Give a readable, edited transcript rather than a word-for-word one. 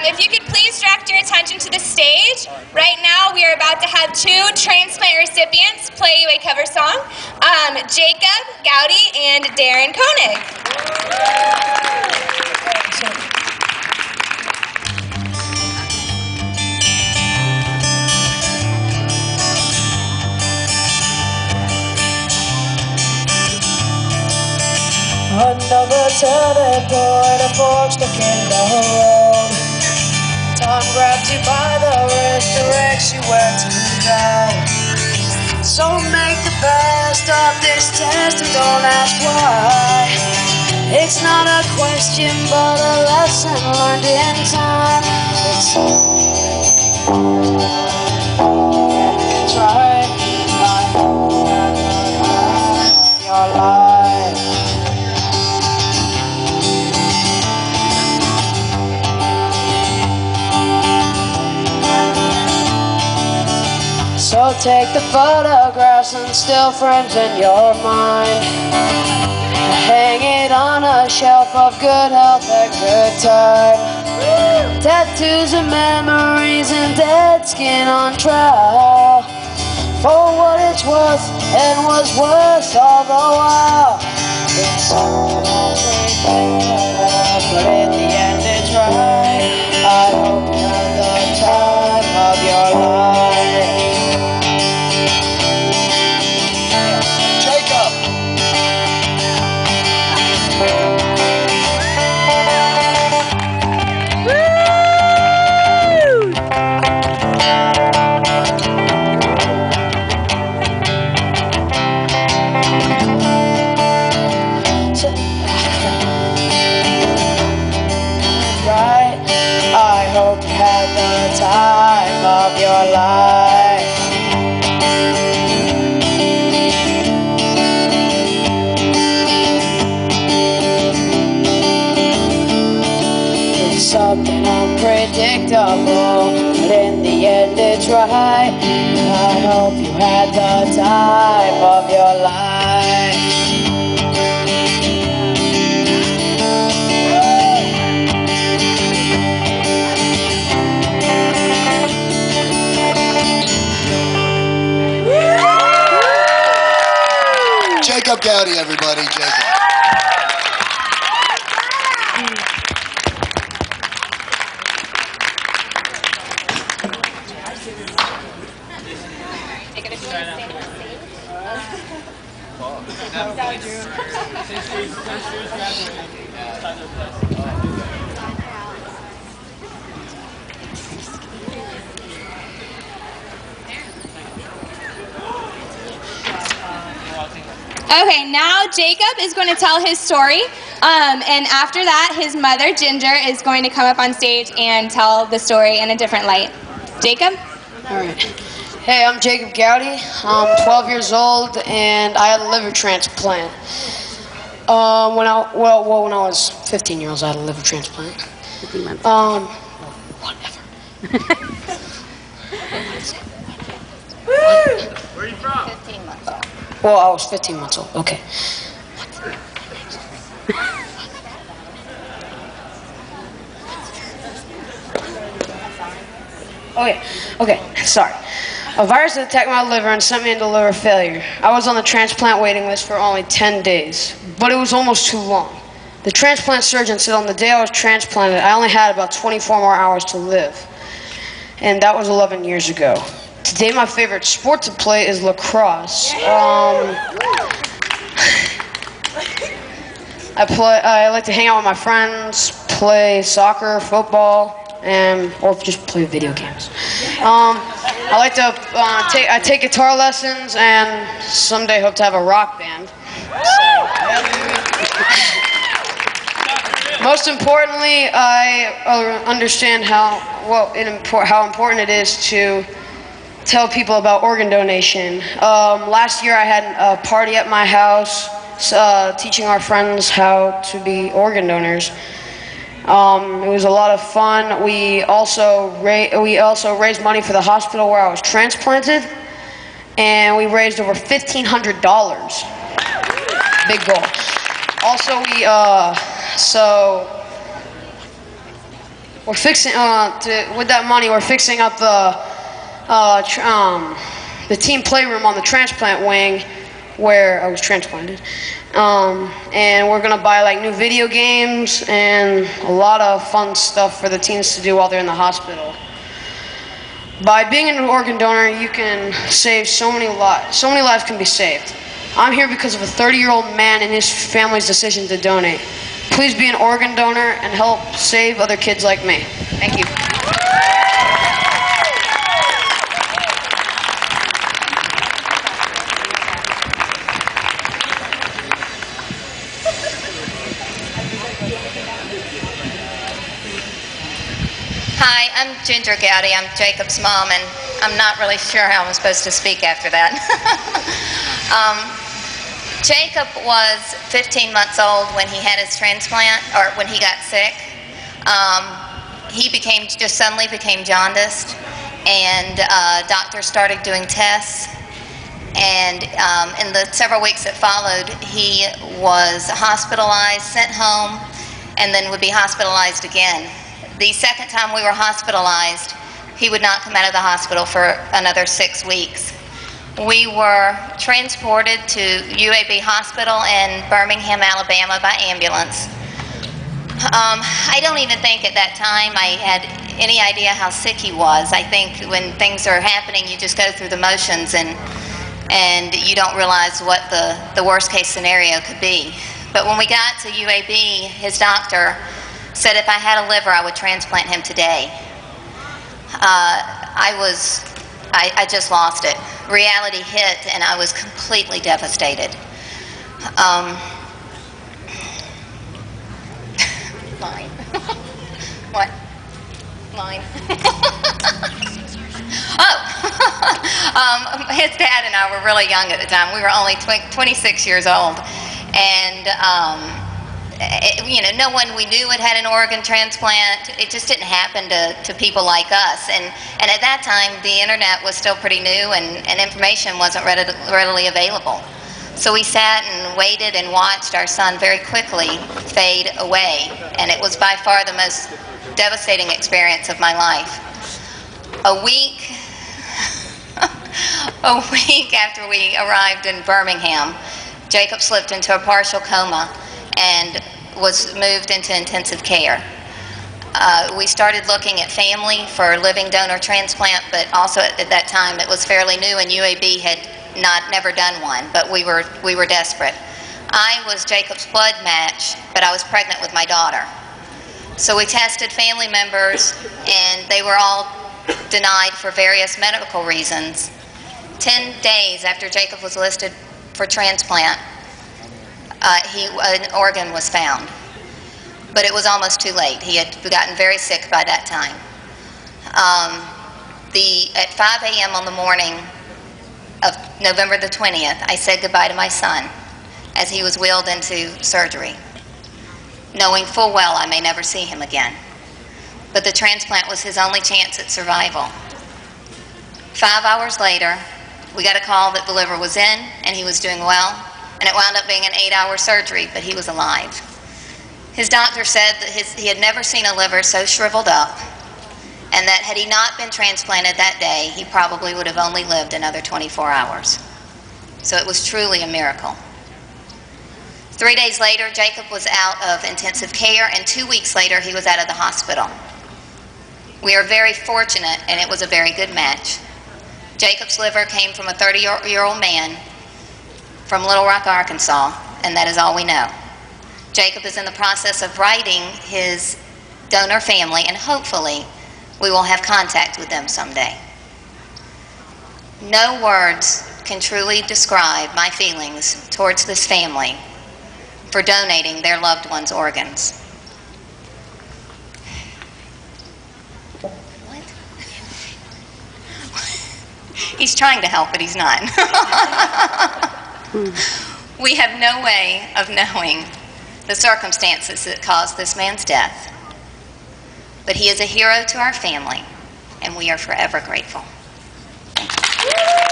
If you could please direct your attention to the stage. Right now, we are about to have two transplant recipients play you a cover song. Jacob Gouty and Darren Koenig. Another turning point, a fork stuck in the road. Time grabs you by the wrist, directs you where to go. So make the best of this test and don't ask why. It's not a question but a lesson learned in time. It's right. Your life. So take the photographs and still frames in your mind. Hang it on a shelf of good health and good time. Tattoos and memories and dead skin on trial. For what it's worth and was worth all the while. It's but in the end it's right. I hope you have the time of your life. Time of your life. It's something unpredictable, but in the end it's right. I hope you had the time of your life. Jacob Gouty, everybody. Jacob. Okay, now Jacob is going to tell his story, and after that, his mother, Ginger, is going to come up on stage and tell the story in a different light. Jacob? All right. Hey, I'm Jacob Gouty. I'm 12 years old, and I had a liver transplant. When I was 15 years old, I had a liver transplant. 15 months. Whatever. Where are you from? 15 months. Well, I was 15 months old. Okay. Oh yeah. Okay. Sorry. A virus attacked my liver and sent me into liver failure. I was on the transplant waiting list for only 10 days, but it was almost too long. The transplant surgeon said on the day I was transplanted, I only had about 24 more hours to live, and that was 11 years ago. Today, my favorite sport to play is lacrosse. I like to hang out with my friends, play soccer, football, or just play video games. I like to take guitar lessons and someday hope to have a rock band. Most importantly, I understand how important it is to tell people about organ donation. Last year I had a party at my house teaching our friends how to be organ donors. It was a lot of fun. We also raised money for the hospital where I was transplanted, and we raised over $1,500. Big goal. Also, we're fixing with that money. We're fixing up the team playroom on the transplant wing where I was transplanted, and we're gonna buy like new video games and a lot of fun stuff for the teens to do while they're in the hospital. By being an organ donor, you can save so many lives. So many lives can be saved. I'm here because of a 30-year-old man and his family's decision to donate. Please be an organ donor and help save other kids like me. Thank you. Hi, I'm Ginger Gouty. I'm Jacob's mom, and I'm not really sure how I'm supposed to speak after that. Jacob was 15 months old when he had his transplant, or when he got sick. He suddenly became jaundiced, and doctors started doing tests. And in the several weeks that followed, he was hospitalized, sent home, and then would be hospitalized again. The second time we were hospitalized, he would not come out of the hospital for another 6 weeks. We were transported to UAB Hospital in Birmingham, Alabama by ambulance. I don't even think at that time I had any idea how sick he was. I think when things are happening, you just go through the motions and you don't realize what the worst case scenario could be. But when we got to UAB, his doctor said if I had a liver, I would transplant him today. I just lost it. Reality hit, and I was completely devastated. Line. What? Line. His dad and I were really young at the time. We were only 26 years old, and no one we knew had an organ transplant. It just didn't happen to people like us. And at that time, the internet was still pretty new, and information wasn't readily available. So we sat and waited and watched our son very quickly fade away. And it was by far the most devastating experience of my life. A week after we arrived in Birmingham, Jacob slipped into a partial coma and was moved into intensive care. We started looking at family for living donor transplant, but also at that time it was fairly new, and UAB had never done one, but we were desperate. I was Jacob's blood match, but I was pregnant with my daughter. So we tested family members, and they were all denied for various medical reasons. 10 days after Jacob was listed for transplant, an organ was found, but it was almost too late. He had gotten very sick by that time. At 5 a.m. on the morning of November the 20th, I said goodbye to my son as he was wheeled into surgery, knowing full well I may never see him again. But the transplant was his only chance at survival. 5 hours later, we got a call that the liver was in and he was doing well. And it wound up being an 8-hour surgery, but he was alive. His doctor said that he had never seen a liver so shriveled up, and that had he not been transplanted that day, he probably would have only lived another 24 hours. So it was truly a miracle. 3 days later, Jacob was out of intensive care, and 2 weeks later, he was out of the hospital. We are very fortunate, and it was a very good match. Jacob's liver came from a 30-year-old man from Little Rock, Arkansas, and that is all we know. Jacob is in the process of writing his donor family, and hopefully we will have contact with them someday. No words can truly describe my feelings towards this family for donating their loved one's organs. What? He's trying to help, but he's not. We have no way of knowing the circumstances that caused this man's death. But he is a hero to our family, and we are forever grateful. Thank you.